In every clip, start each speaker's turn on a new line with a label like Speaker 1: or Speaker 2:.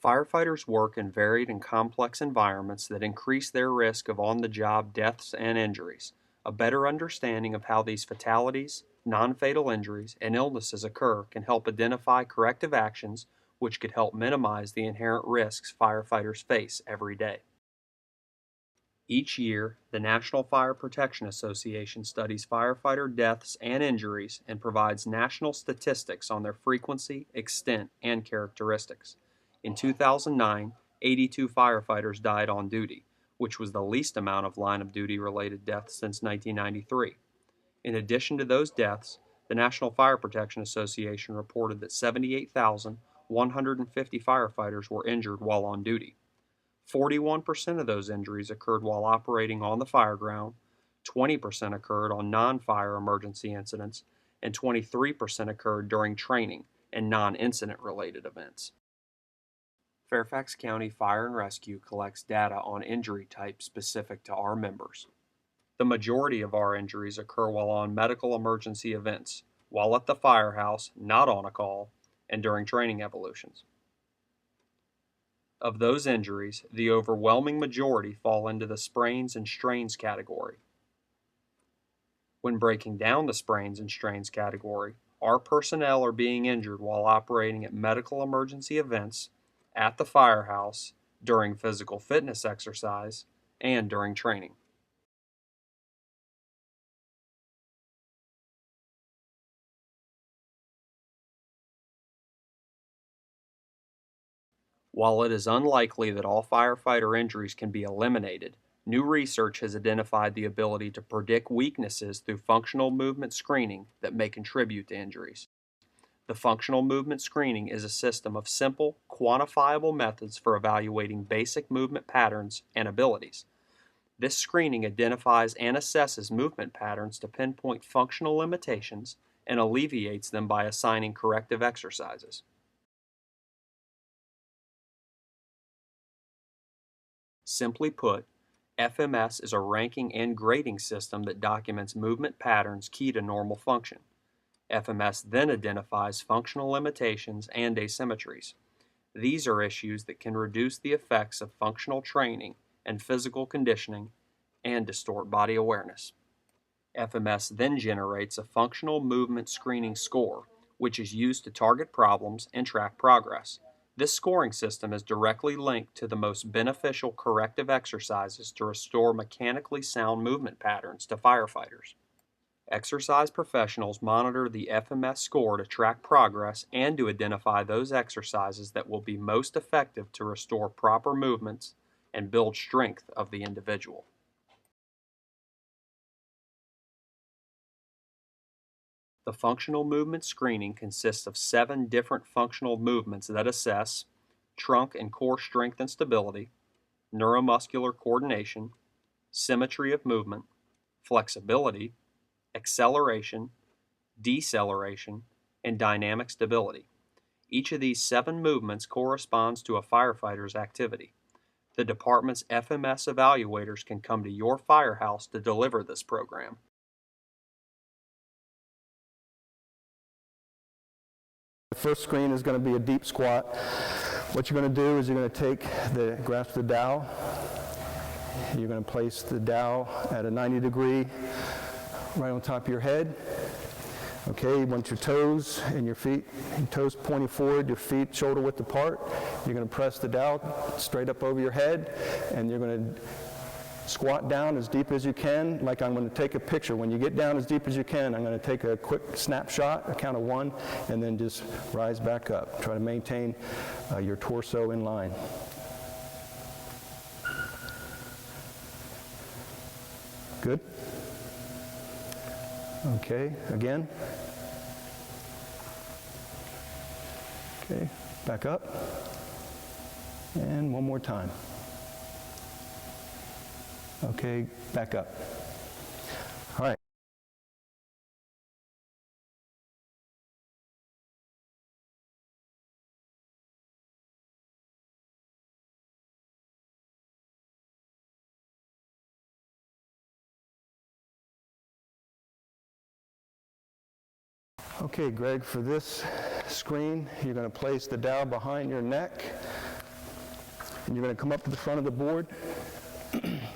Speaker 1: Firefighters work in varied and complex environments that increase their risk of on-the-job deaths and injuries. A better understanding of how these fatalities, non-fatal injuries, and illnesses occur can help identify corrective actions which could help minimize the inherent risks firefighters face every day. Each year, the National Fire Protection Association studies firefighter deaths and injuries and provides national statistics on their frequency, extent, and characteristics. In 2009, 82 firefighters died on duty, which was the least amount of line-of-duty related deaths since 1993. In addition to those deaths, the National Fire Protection Association reported that 78,150 firefighters were injured while on duty. 41% of those injuries occurred while operating on the fire ground, 20% occurred on non-fire emergency incidents, and 23% occurred during training and non-incident related events. Fairfax County Fire and Rescue collects data on injury types specific to our members. The majority of our injuries occur while on medical emergency events, while at the firehouse, not on a call, and during training evolutions. Of those injuries, the overwhelming majority fall into the sprains and strains category. When breaking down the sprains and strains category, our personnel are being injured while operating at medical emergency events, at the firehouse, during physical fitness exercise, and during training. While it is unlikely that all firefighter injuries can be eliminated, new research has identified the ability to predict weaknesses through functional movement screening that may contribute to injuries. The functional movement screening is a system of simple, quantifiable methods for evaluating basic movement patterns and abilities. This screening identifies and assesses movement patterns to pinpoint functional limitations and alleviates them by assigning corrective exercises. Simply put, FMS is a ranking and grading system that documents movement patterns key to normal function. FMS then identifies functional limitations and asymmetries. These are issues that can reduce the effects of functional training and physical conditioning and distort body awareness. FMS then generates a functional movement screening score, which is used to target problems and track progress. This scoring system is directly linked to the most beneficial corrective exercises to restore mechanically sound movement patterns to firefighters. Exercise professionals monitor the FMS score to track progress and to identify those exercises that will be most effective to restore proper movements and build strength of the individual. The functional movement screening consists of 7 different functional movements that assess trunk and core strength and stability, neuromuscular coordination, symmetry of movement, flexibility, acceleration, deceleration, and dynamic stability. Each of these 7 movements corresponds to a firefighter's activity. The department's FMS evaluators can come to your firehouse to deliver this program.
Speaker 2: The first screen is going to be a deep squat. What you're going to do is you're going to grasp the dowel. You're going to place the dowel at a 90 degree right on top of your head. Okay, you want your toes and your feet, your toes pointing forward, your feet shoulder width apart. You're going to press the dowel straight up over your head, and you're going to squat down as deep as you can. Like I'm going to take a picture. When you get down as deep as you can, I'm going to take a quick snapshot, a count of 1, and then just rise back up. Try to maintain your torso in line. Good? Okay, again. Okay, back up. And one more time. Okay, back up. All right. Okay, Greg, for this screen, you're going to place the dowel behind your neck. And you're going to come up to the front of the board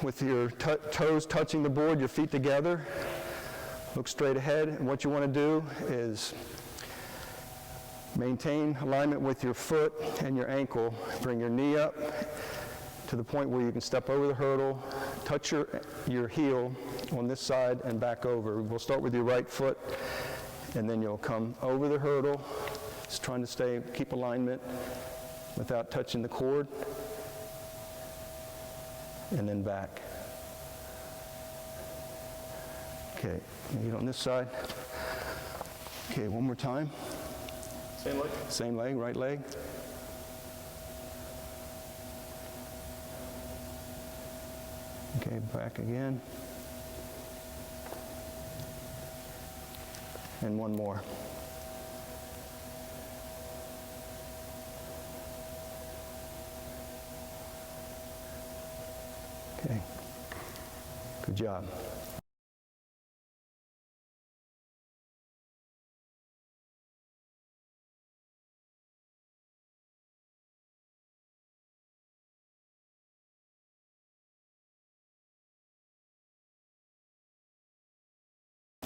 Speaker 2: with your toes touching the board, your feet together. Look straight ahead, and what you want to do is maintain alignment with your foot and your ankle. Bring your knee up to the point where you can step over the hurdle, touch your heel on this side and back over. We'll start with your right foot, and then you'll come over the hurdle, just trying to keep alignment without touching the cord, and then back. Okay, get on this side. Okay, one more time.
Speaker 1: Same leg?
Speaker 2: Same leg, right leg. Okay, back again. And one more. Okay, good job.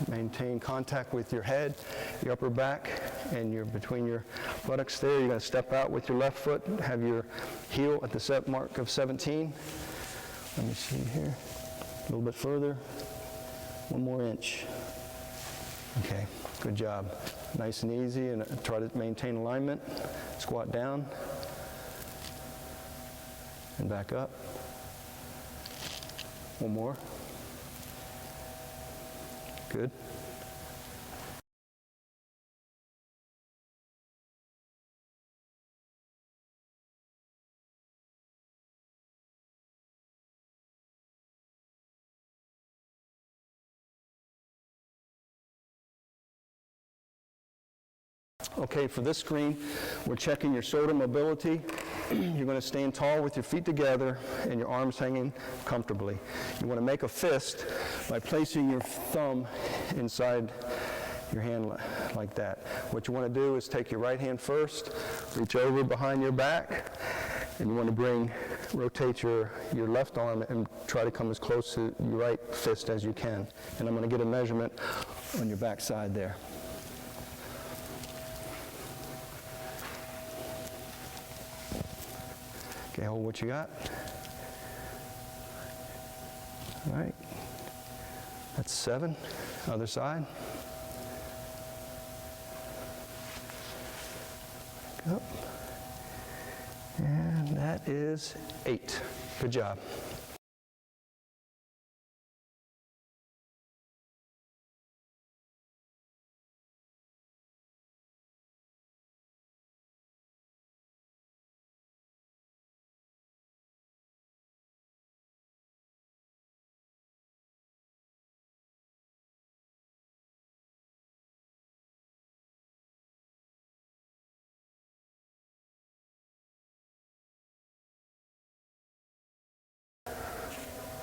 Speaker 2: Maintain contact with your head, your upper back, and between your buttocks there. You're going to step out with your left foot, have your heel at the set mark of 17. Let me see here. A little bit further. One more inch. Okay, good job. Nice and easy, and try to maintain alignment. Squat down and back up. One more. Good. Okay, for this screen, we're checking your shoulder mobility. You're going to stand tall with your feet together and your arms hanging comfortably. You want to make a fist by placing your thumb inside your hand like that. What you want to do is take your right hand first, reach over behind your back, and you want to rotate your left arm and try to come as close to your right fist as you can. And I'm going to get a measurement on your back side there. Okay, hold what you got. All right. That's 7. Other side. Back up. And that is 8. Good job.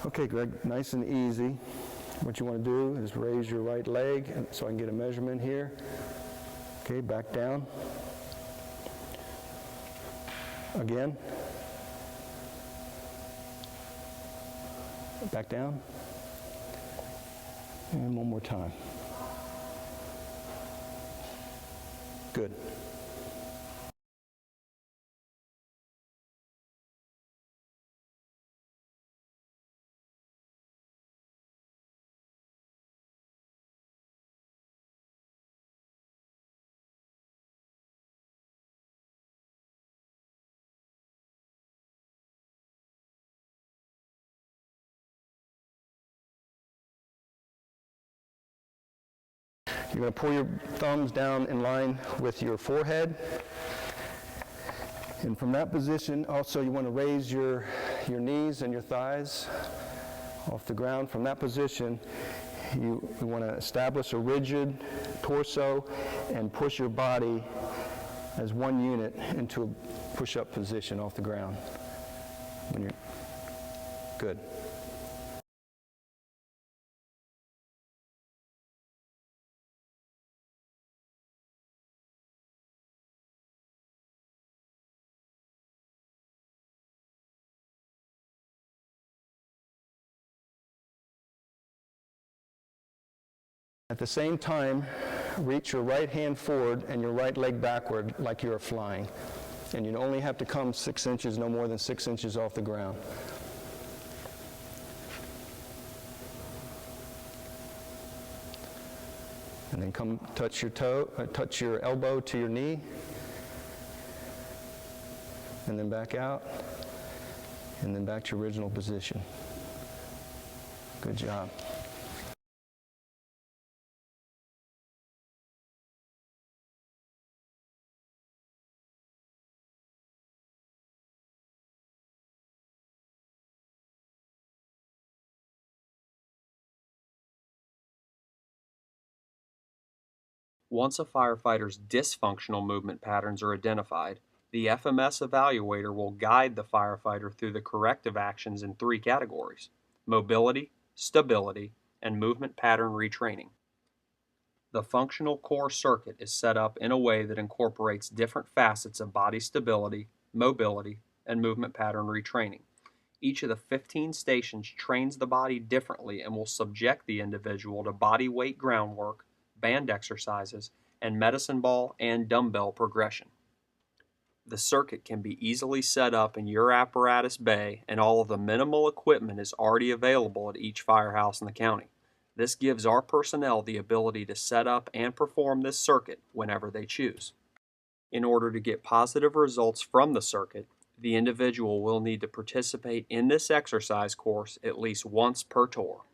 Speaker 2: Okay, Greg, nice and easy. What you want to do is raise your right leg so I can get a measurement here. Okay, back down. Again. Back down. And one more time. Good. You're going to pull your thumbs down in line with your forehead. And from that position, also you want to raise your knees and your thighs off the ground. From that position, you want to establish a rigid torso and push your body as one unit into a push-up position off the ground. Good. At the same time, reach your right hand forward and your right leg backward like you're flying. And you only have to come 6 inches, no more than 6 inches off the ground. And then come touch your elbow to your knee. And then back out. And then back to your original position. Good job.
Speaker 1: Once a firefighter's dysfunctional movement patterns are identified, the FMS evaluator will guide the firefighter through the corrective actions in 3 categories: mobility, stability, and movement pattern retraining. The functional core circuit is set up in a way that incorporates different facets of body stability, mobility, and movement pattern retraining. Each of the 15 stations trains the body differently and will subject the individual to body weight groundwork, band exercises, and medicine ball and dumbbell progression. The circuit can be easily set up in your apparatus bay, and all of the minimal equipment is already available at each firehouse in the county. This gives our personnel the ability to set up and perform this circuit whenever they choose. In order to get positive results from the circuit, the individual will need to participate in this exercise course at least once per tour.